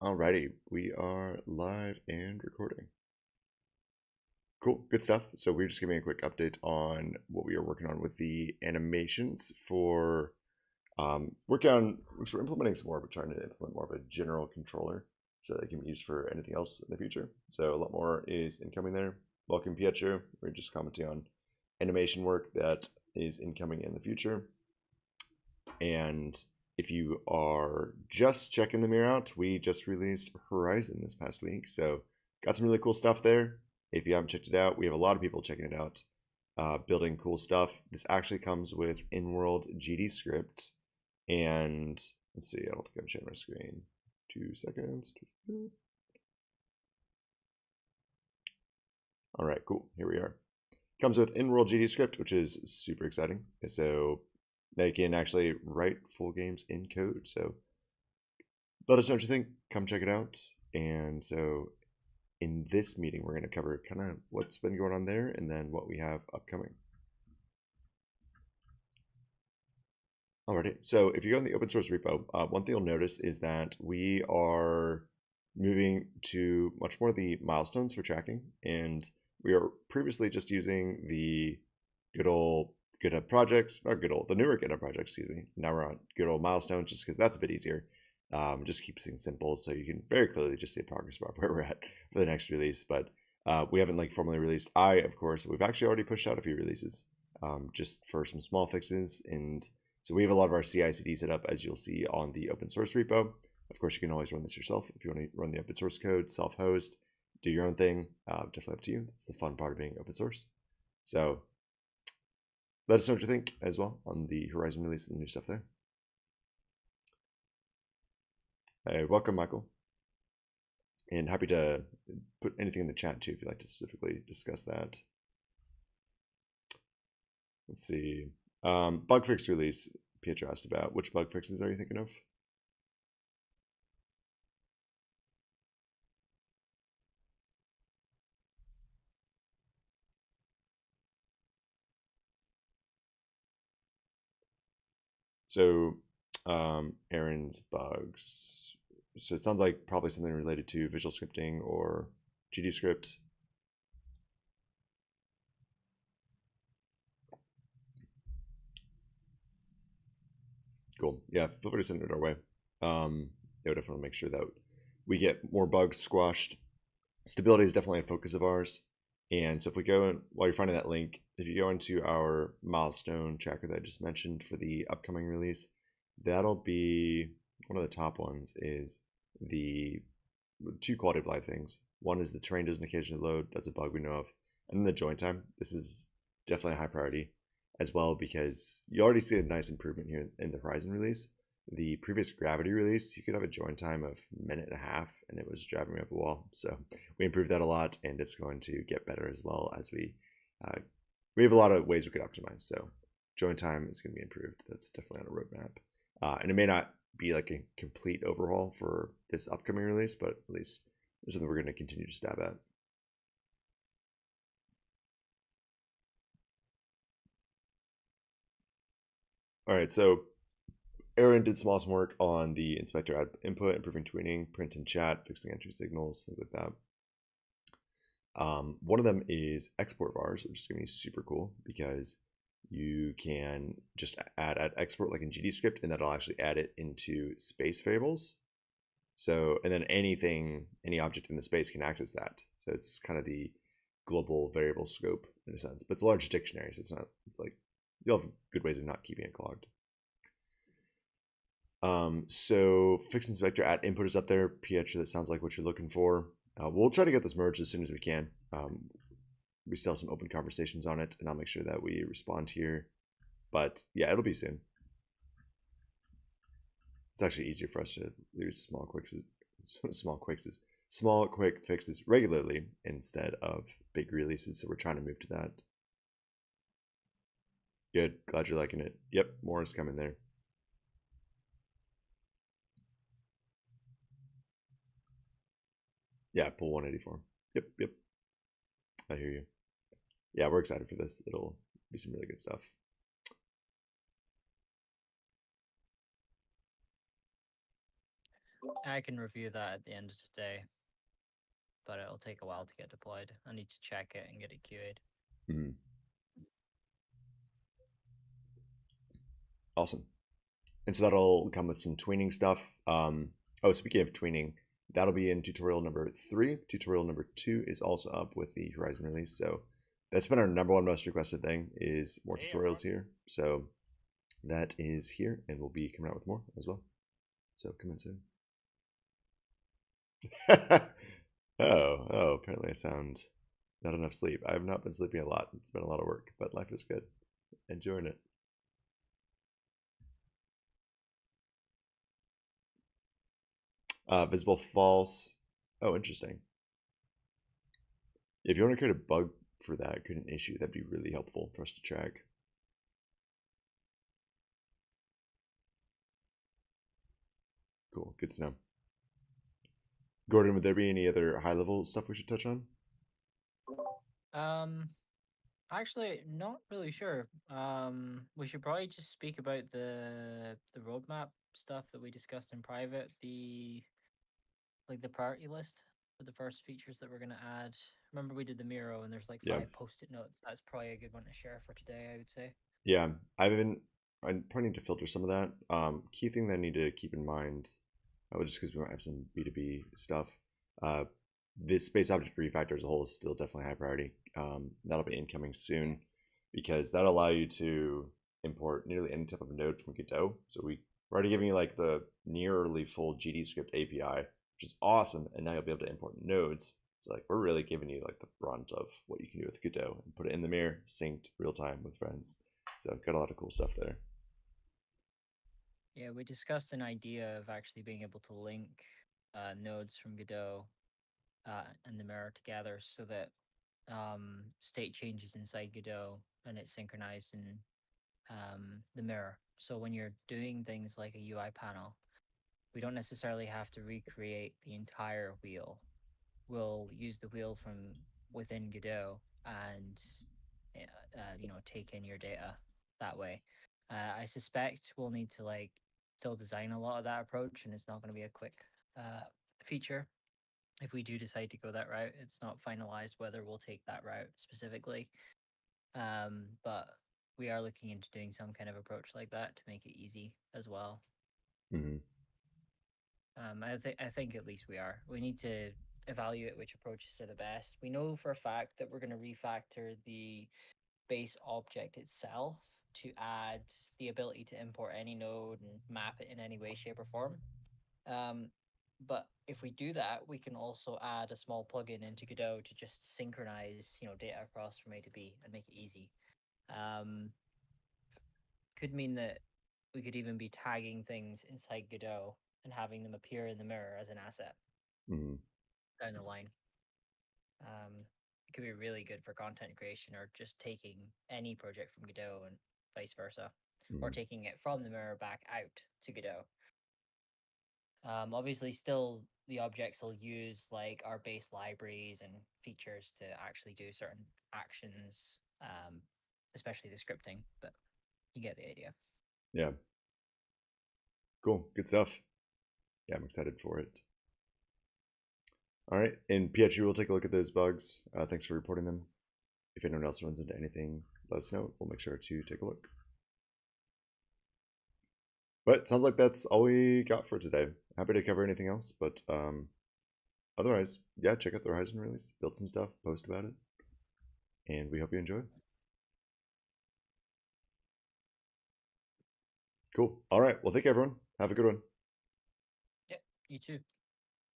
Alrighty, we are live and recording. Cool, good stuff. So we're just giving a quick update on what we are working on with the animations for we're implementing some more, but trying to implement more of a general controller so that it can be used for anything else in the future. So a lot more is incoming there. Welcome, Pietro. We're just commenting on animation work that is incoming in the future. And if you are just checking the mirror out, we just released Horizon this past week. So got some really cool stuff there. If you haven't checked it out, we have a lot of people checking it out, building cool stuff. This actually comes with in-world GD script. And let's see, I don't think I'm sharing my screen. 2 seconds. All right, cool. Here we are. Comes with in-world GD script, which is super exciting. So now you can actually write full games in code. So let us know what you think. Come check it out. And so in this meeting, we're going to cover kind of what's been going on there and then what we have upcoming. Alrighty, so if you go in the open source repo, one thing you'll notice is that we are moving to much more of the milestones for tracking, and we are previously just using the good old GitHub projects, or the newer GitHub projects, excuse me. Now we're on good old milestones just because that's a bit easier. Just keeps things simple, so you can very clearly just see a progress bar of where we're at for the next release. But we haven't formally released of course. We've actually already pushed out a few releases just for some small fixes, and so we have a lot of our CI/CD set up, as you'll see on the open source repo. Of course, you can always run this yourself if you want to run the open source code, self-host, do your own thing. Definitely up to you. That's the fun part of being open source. So let us know what you think as well on the Horizon release and the new stuff there. Hey, welcome, Michael. And happy to put anything in the chat too if you'd like to specifically discuss that. Let's see. Bug fix release, Pietro asked about. Which bug fixes are you thinking of? So Aaron's bugs. So it sounds like probably something related to visual scripting or GD script. Cool. Yeah, feel free to send it our way. It would definitely make sure that we get more bugs squashed. Stability is definitely a focus of ours. And so if we go, while you're finding that link, if you go into our milestone tracker that I just mentioned for the upcoming release, that'll be one of the top ones is the 2 quality of life things. One is the terrain doesn't occasionally load. That's a bug we know of. And then the join time. This is definitely a high priority as well because you already see a nice improvement here in the Horizon release. The previous Gravity release, you could have a join time of a minute and a half, and it was driving me up a wall. So we improved that a lot, and it's going to get better as well as we have a lot of ways we could optimize. So join time is going to be improved. That's definitely on a roadmap, and it may not be like a complete overhaul for this upcoming release, but at least there's something we're going to continue to stab at. All right, so Aaron did some awesome work on the inspector add input, improving tweening, print and chat, fixing entry signals, things like that. One of them is export bars, which is going to be super cool because you can just add export like in GD script, and that'll actually add it into space variables. So, and then any object in the space can access that. So it's kind of the global variable scope in a sense, but it's a large dictionary, so it's like you'll have good ways of not keeping it clogged. So fix inspector at input is up there. Pietro, that sounds like what you're looking for. We'll try to get this merged as soon as we can. We still have some open conversations on it, and I'll make sure that we respond here. But yeah, it'll be soon. It's actually easier for us to use small quick fixes regularly instead of big releases. So we're trying to move to that. Good, glad you're liking it. Yep, more is coming there. Yeah, pull 184. Yep. I hear you. Yeah, we're excited for this. It'll be some really good stuff. I can review that at the end of today, but it'll take a while to get deployed. I need to check it and get it QA'd. Mhm. Awesome. And so that'll come with some tweening stuff. Oh, speaking of tweening, that'll be in tutorial number 3. Tutorial number 2 is also up with the Horizon release. So that's been our number one most requested thing is more Hey tutorials everyone. here. So that is here, and we'll be coming out with more as well. So come in soon. Apparently I sound not enough sleep. I have not been sleeping a lot. It's been a lot of work, but life is good. Enjoying it. Visible false. Oh, interesting. If you want to create a bug for that, create an issue, that'd be really helpful for us to track. Cool. Good to know. Gordon, would there be any other high level stuff we should touch on? Um, Actually, not really sure. We should probably just speak about the roadmap stuff that we discussed in private. The priority list for the first features that we're gonna add. Remember we did the Miro and there's like Yeah. 5 post-it notes. That's probably a good one to share for today, I would say. Yeah. I probably need to filter some of that. Key thing that I need to keep in mind, just because we might have some B2B stuff, uh, this space object refactor as a whole is still definitely high priority. That'll be incoming soon because that'll allow you to import nearly any type of node from Godot. So we're already giving you like the nearly full GD script API, which is awesome. And now you'll be able to import nodes. So like we're really giving you like the brunt of what you can do with Godot and put it in the mirror, synced real time with friends. So got a lot of cool stuff there. Yeah, we discussed an idea of actually being able to link nodes from Godot and the mirror together so that state changes inside Godot and it's synchronized in the mirror. So when you're doing things like a UI panel, we don't necessarily have to recreate the entire wheel. We'll use the wheel from within Godot and take in your data that way. I suspect we'll need to like still design a lot of that approach, and it's not going to be a quick uh, feature. If we do decide to go that route, it's not finalized whether we'll take that route specifically. But we are looking into doing some kind of approach like that to make it easy as well. Mm-hmm. I think at least we are. We need to evaluate which approaches are the best. We know for a fact that we're going to refactor the base object itself to add the ability to import any node and map it in any way, shape, or form. Um, but if we do that, we can also add a small plugin into Godot to just synchronize, data across from A to B and make it easy. Um, could mean that we could even be tagging things inside Godot and having them appear in the mirror as an asset Mm-hmm. down the line. It could be really good for content creation or just taking any project from Godot and vice versa, or Mm-hmm. taking it from the mirror back out to Godot. Obviously, still the objects will use like our base libraries and features to actually do certain actions, especially the scripting. But you get the idea. Yeah. Cool. Good stuff. Yeah, I'm excited for it. All right. And Pietri will take a look at those bugs. Thanks for reporting them. If anyone else runs into anything, let us know. We'll make sure to take a look. But sounds like that's all we got for today. Happy to cover anything else, but otherwise, yeah, check out the Horizon release, build some stuff, post about it, and we hope you enjoy. Cool. All right. Well, thank you, everyone. Have a good one. Yeah, you too.